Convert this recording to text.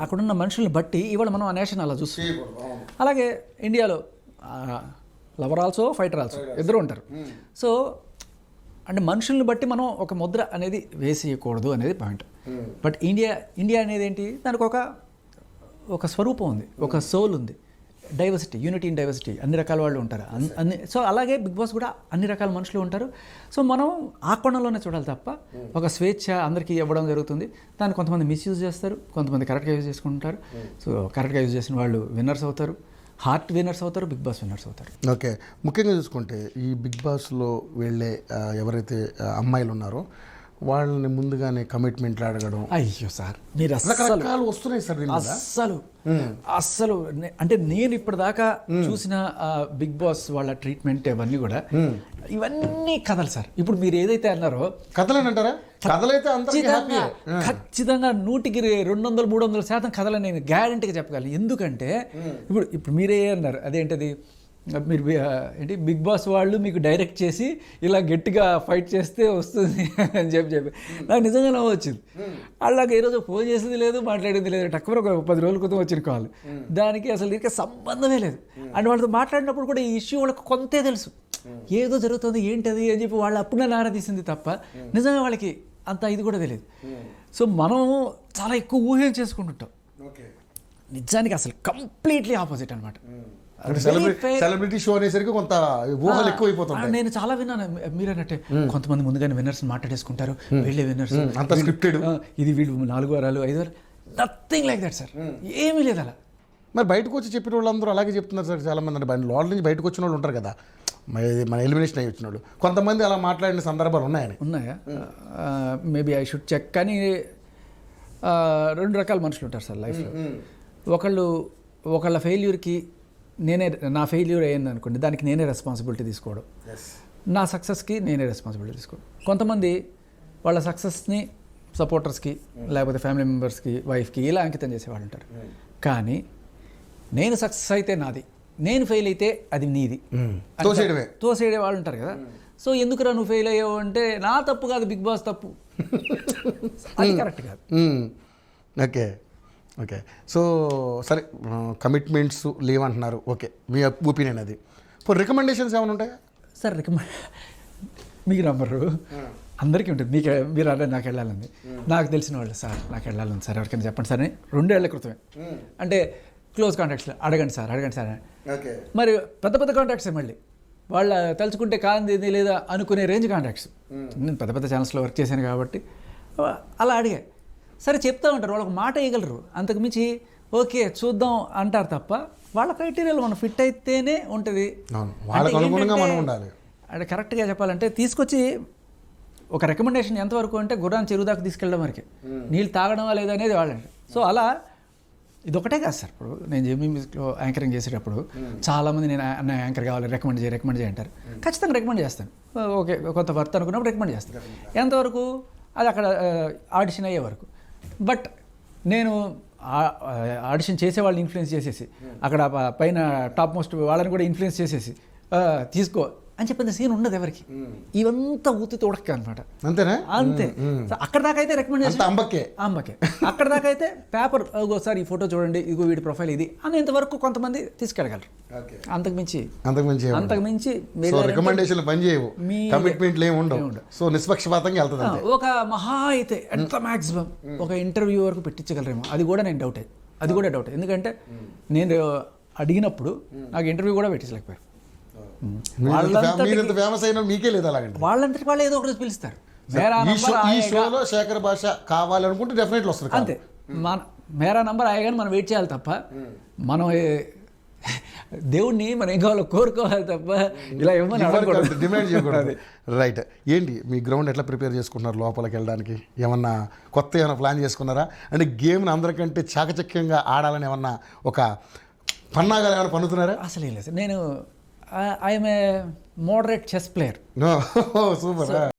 అక్కడున్న మనుషుల్ని బట్టి ఇవాళ మనం ఆ నేషన్ అలా చూస్తాం. అలాగే ఇండియాలో లవర్ ఆల్సో ఫైటర్ ఆల్సో ఇద్దరు ఉంటారు. సో అంటే మనుషుల్ని బట్టి మనం ఒక ముద్ర అనేది వేసేయకూడదు అనేది పాయింట్. బట్ ఇండియా అనేది ఏంటి, దానికి ఒక స్వరూపం ఉంది, ఒక సోల్ ఉంది, డైవర్సిటీ, యూనిటీ ఇన్ డైవర్సిటీ, అన్ని రకాల వాళ్ళు ఉంటారు సో అలాగే బిగ్ బాస్ కూడా అన్ని రకాల మనుషులు ఉంటారు. సో మనం ఆ కోణంలోనే చూడాలి తప్ప ఒక స్వేచ్ఛ అందరికీ ఇవ్వడం జరుగుతుంది. దాన్ని కొంతమంది మిస్యూజ్ చేస్తారు, కొంతమంది కరెక్ట్గా యూజ్ చేసుకుంటారు. సో కరెక్ట్గా యూజ్ చేసిన వాళ్ళు విన్నర్స్ అవుతారు, హార్ట్ విన్నర్స్ అవుతారు, బిగ్ బాస్ విన్నర్స్ అవుతారు. ఓకే, ముఖ్యంగా చూసుకుంటే ఈ బిగ్ బాస్లో వెళ్ళే ఎవరైతే అమ్మాయిలు ఉన్నారో వాళ్ళని ముందుగానే కమిట్మెంట్లు అడగడం, అయ్యో సార్ మీరు రకరకాలు వస్తున్నాయి సార్. అస్సలు అంటే నేను ఇప్పటిదాకా చూసిన బిగ్ బాస్ వాళ్ళ ట్రీట్మెంట్ అవన్నీ కూడా ఇవన్నీ కథలు సార్. ఇప్పుడు మీరు ఏదైతే అన్నారో కథలేనంటారా? కథలైతే ఖచ్చితంగా 100కి 200-300% కథలని నేను గ్యారంటీగా చెప్పగలను. ఎందుకంటే ఇప్పుడు మీరే అన్నారు అదేంటది, మీరు ఏంటి బిగ్ బాస్ వాళ్ళు మీకు డైరెక్ట్ చేసి ఇలా గట్టిగా ఫైట్ చేస్తే వస్తుంది అని చెప్పి నాకు నిజంగా నవ్వు వచ్చింది. అలాగే ఈరోజు ఫోన్ చేసేది లేదు, మాట్లాడేది లేదు. టక్కున ఒక 10 రోజుల క్రితం వచ్చిన కాల్, దానికి అసలు దీనికి సంబంధమే లేదు. అండ్ వాళ్ళతో మాట్లాడినప్పుడు కూడా ఈ ఇష్యూ వాళ్ళకి కొంతే తెలుసు, ఏదో జరుగుతుంది ఏంటది అని చెప్పి వాళ్ళు అప్పుడే నారదీసింది తప్ప నిజంగా వాళ్ళకి అంత ఇది కూడా తెలియదు. సో మనం చాలా ఎక్కువ ఊహం చేసుకుంటుంటాం, నిజానికి అసలు కంప్లీట్లీ ఆపోజిట్ అనమాట. సెలబ్రిటీ షో అనేసరికి కొంత ఊహలు ఎక్కువ అయిపోతుంది. నేను చాలా విన్నాను మీరన్నట్టే, కొంతమంది ముందుగానే విన్నర్స్ మాట్లాడేసుకుంటారు, వీళ్ళే విన్నర్స్, అంత స్క్రిప్టెడ్, ఇది వీళ్ళు 4 వారాలు 5 వారాలు, నథింగ్ లైక్ దట్ సార్, ఏమీ లేదు అలా. మరి బయటకు వచ్చి చెప్పిన వాళ్ళందరూ అలాగే చెప్తున్నారు సార్. చాలా మంది అంటే లోపల నుంచి బయటకు వచ్చిన వాళ్ళు ఉంటారు కదా, మన ఎలిమినేషన్ అయ్యి వచ్చిన వాళ్ళు, కొంతమంది అలా మాట్లాడిన సందర్భాలు ఉన్నాయా? Maybe I should check. కానీ 2 రకాల మనుషులు ఉంటారు సార్ లైఫ్లో. ఒకళ్ళ ఫెయిల్యూర్కి నా ఫెయిల్యూర్ అయ్యింది అనుకోండి, దానికి నేనే రెస్పాన్సిబిలిటీ తీసుకోవడం, నా సక్సెస్కి నేనే రెస్పాన్సిబిలిటీ తీసుకోవడం. కొంతమంది వాళ్ళ సక్సెస్ని సపోర్టర్స్కి లేకపోతే ఫ్యామిలీ మెంబర్స్కి, వైఫ్కి ఇలా అంకితం చేసేవాళ్ళు ఉంటారు. కానీ నేను సక్సెస్ అయితే నాది, నేను ఫెయిల్ అయితే అది నీది తోసేడే వాళ్ళు ఉంటారు కదా. సో ఎందుకురా నువ్వు ఫెయిల్ అయ్యావు అంటే నా తప్పు కాదు, బిగ్ బాస్ తప్పు, అది కరెక్ట్ కాదు. ఓకే సో సరే, కమిట్మెంట్స్ లేవంటున్నారు, ఓకే మీ ఒపీనియన్ అది. ఇప్పుడు రికమెండేషన్స్ ఏమైనా ఉంటాయా సార్? మీకు నంబరు అందరికీ ఉంటుంది. మీరు అలా నాకు వెళ్ళాలండి, నాకు తెలిసిన వాళ్ళు సార్ నాకు వెళ్ళాలని సార్ ఎవరికైనా చెప్పండి సార్ అని 2 ఏళ్ల క్రితమే, అంటే క్లోజ్ కాంటాక్ట్స్లో అడగండి సార్ అని. మరి పెద్ద కాంటాక్ట్సే, మళ్ళీ వాళ్ళ తలుచుకుంటే కాంది లేదా అనుకునే రేంజ్ కాంటాక్ట్స్. నేను పెద్ద ఛానల్స్లో వర్క్ చేశాను కాబట్టి అలా అడిగా. సరే చెప్తా ఉంటారు, వాళ్ళకి మాట వేయగలరు, అంతకుమించి ఓకే చూద్దాం అంటారు తప్ప వాళ్ళ క్రైటీరియాలో మనం ఫిట్ అయితేనే ఉంటుంది. అంటే కరెక్ట్గా చెప్పాలంటే తీసుకొచ్చి ఒక రికమెండేషన్ ఎంతవరకు అంటే గుర్రాన్ని చెరువు దాకా తీసుకెళ్ళడం వరకే, నీళ్ళు తాగడమా లేదా అనేది వాళ్ళంటే. సో అలా ఇదొకటే కాదు సార్. ఇప్పుడు నేను జెమినీ మ్యూజిక్లో యాంకరింగ్ చేసేటప్పుడు చాలామంది నేను యాంకర్ కావాలి రికమెండ్ చేయి అంటారు. ఖచ్చితంగా రికమెండ్ చేస్తాను. ఓకే కొంత వర్త్ అనుకున్నప్పుడు రికమెండ్ చేస్తాను. ఎంతవరకు అది అక్కడ ఆడిషన్ అయ్యే వరకు. బట్ నేను ఆడిషన్ చేసే వాళ్ళని ఇన్ఫ్లుయెన్స్ చేసేసి అక్కడ పైన టాప్ మోస్ట్ వాళ్ళని కూడా ఇన్ఫ్లుయెన్స్ చేసేసి తీసుకో అని చెప్పిన సీన్ ఉండదు ఎవరికి. ఇవంతా ఊతి తోడక్క అనమాట. అంతేనా? అంతే. అక్కడ దాకా అయితే రికమెండేషన్ అంబకే. అక్కడ దాకా అయితే పేపర్ ఒకసారి ఈ ఫోటో చూడండి, ఇదిగో వీడి ప్రొఫైల్ ఇది అనేంతవరకు కొంతమంది తీసుకెళ్ళగలరు. అంతకుమించి రికమెండేషన్ పని చేయవు, కమిట్మెంట్లు ఏమి ఉండవు. సో నిష్పక్షపాతంగా వెళ్తుంది. ఒక మహా అయితే ఎంత మాక్సిమం ఒక ఇంటర్వ్యూ వరకు పెట్టించగలరేమో, అది కూడా డౌట్. ఎందుకంటే నేను అడిగినప్పుడు నాకు ఇంటర్వ్యూ కూడా పెట్టించలేకపోయారు. వాళ్ళంతటి వాళ్ళు ఏదో ఒకటి పిలుస్తారు. ఈ షోలో శేఖర్ భాష కావాలనుకుంటే డెఫినెట్లీ వస్తుంది. అంతే, మేరా నంబర్ ఆయగానే మనం వెయిట్ చేయాలి తప్ప, మనం దేవుణ్ణి మనం ఏం కావాలో కోరుకోవాలి తప్ప ఇలా ఏమని డిమాండ్ చేయకూడదు. రైట్. ఏంటి మీ గ్రౌండ్ ఎట్లా ప్రిపేర్ చేసుకున్నారు లోపలికి వెళ్ళడానికి? ఏమన్నా ప్లాన్ చేసుకున్నారా? అంటే గేమ్ని అందరికంటే చాకచక్యంగా ఆడాలని ఏమన్నా ఒక పన్నాగాలు ఏమైనా పన్నుతున్నారా? అసలు ఏం లేదు. నేను I'm a moderate chess player. Super.